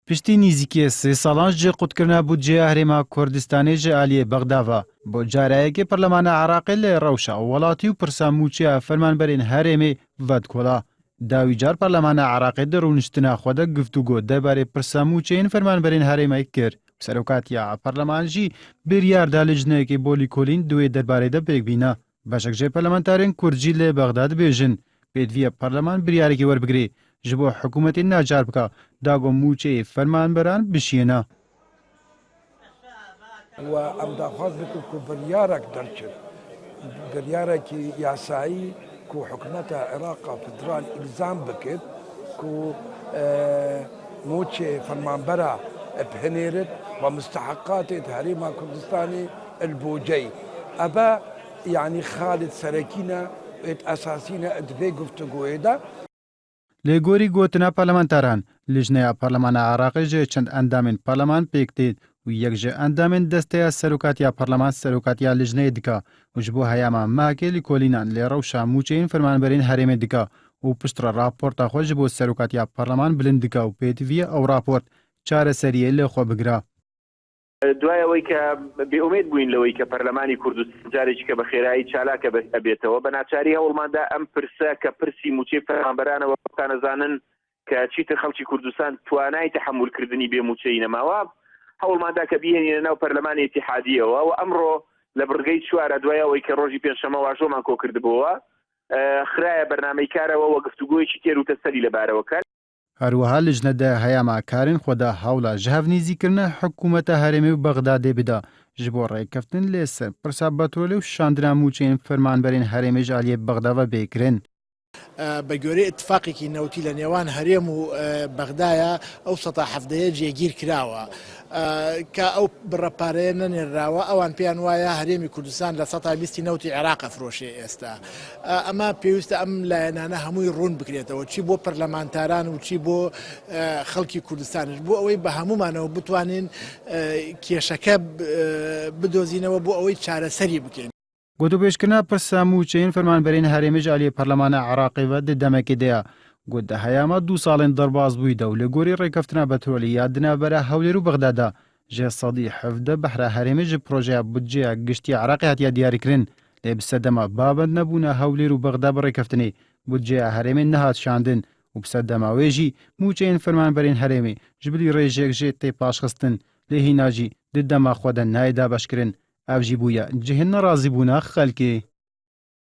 پشتی نزیکی 3 سالان جه قوتکردنا بودجه هەرێما کوردستانی جه عالیە بەغداوە بۆ جارایەکی پەرلەمانە عراقی لێ ڕەوشە وڵاتی و پرسا موچەیە فەرمانبەرین هەرێمێ ڤەدکۆڵا داوی جار پەرلەمانە عراقی دەڕوونشتنا خۆدە گفتوگۆ دەبارەی پرسا موچەین فەرمانبەرین هەرێمای کرد سەرۆکاتیا پەرلەمانژی بریاردا لجنەیەکی بۆ لیکۆلین دوێ دەربارەیدا پێکبینە بەشەکژێ پەرلەمانتارین کوردجی لێ بەغدا دەبێژن پێدویە پەرلەمان بریارێکی وەربگرێ ji bo hikûmetê nacar bika dago mûçeyê fermanberan bişîne. We em daxwaz dikin ku biryarek derçin, biryarekî yasayî ku hikûmeta Iraqa federal îlzam bikir ku mûçê fermanbera bihênêrit ve müsteheqatê Herêma Kurdistanê ilbûcey. Ebe yani Xalid Serekîne êt esasîne divê guftugûyê de لێگۆری گوتنا پەرلەمانتاران لیژنەیە پەرلەمانە عراقی جێ چەند ئەندامên پەرلەمان پێکتێت و یەکژێ ئەندامên دەستەیە سەرۆکاتیا پەرلەمان سەرۆکاتیا لیژنەیە دکا و ji bo heyama mehekê lîkolînan lê rewşa mûçeyên fermanberên herêmê dika û piştre raporta xwe ji bo serokatiya pەرلەمان bilind dika û pêdiviye ew raport çareseriyê lê xwe bigira. دوایەوەی کە بێئومێد بووین لەوەی کە پەرلەمانی کوردستان جارێکی کە بە خێرایی چالاکە ئەبێتەوە بە ناچاری هەوڵماندا ئەم پرسە کە پرسی موچەی فەرمانبەرانەوە بتانەزانن کە چیتر خەڵکی کوردستان توانای تەحملکردنی بێ موچەی نەماوە هەوڵماندا کە بهێنینە ناو پەرلەمانی ئیتیحادیەوە و ئەمڕۆ لە بڕگەی چوارە دوایەوەی کە ڕۆژی پێنجشەممە واژۆمان کۆ کردبووە خرایە بەرنامەی کارەوە و گفتوگۆیەکی تێر و تەسەلی لەبارەوە کرد. هەروەها لیژنەدا هەیەما کارین خۆدا هەوڵە ji hevnîzîkirina hikûmeta herêmê û Bexdadê bida ji bo rêkeftin lê ser pirsa betrolê û şandina mûçeyên fermanberên herêmê ji aliyê Bexda ve bêkirin. بە گوێرەی اتفاقێکی نەوتی لە نێوان هەرێم و بەغدایە ئەو سەتا هەفتەیە جێگیر کراوە کە ئەو بڕەپارەیە نەنێراوە ئەوان پێیان وایە هەرێمی کوردستان لە سەتا بیستی نەوتی عێراق ئەفرۆشێ ئێستا ئەمە پێویستە ئەم لایەنانە هەمووی ڕوون بکرێتەوە چی بۆ پەرلەمانتاران و چی بۆ خەڵکی کوردستانش بۆ ئەوەی بە هەمومانەوە بتوانین کێشەکە بدۆزینەوە بۆ ئەوەی چارەسەری بکەین. گوتوبێژکردنا پرسا موچەین فەرمانبەرین هەرێمێ ji aliyê پەرلەمانە عراقی ve di demekê de ye got di heyama 2 salên derbas bûyî de û lê gorî rêkeftina betrolî ya di navbera Hewlêr û Bexdada ji sedî hevde behra herêmê ji projeya budceya giştî Iraqê hatiye diyarîkirin lê bi sedema babend nebûna Hewlêr û Bexda bi rêkeftinê budceya herêmê nehat şandin û bi sedema wê jî موچeyên fermanberên herêmê ji bilî rêjek jê tê paşxistin lê hîna jî di dema xwe de nayê dabeşkirin ev jî bûye cihên nerazîbûna xelkê.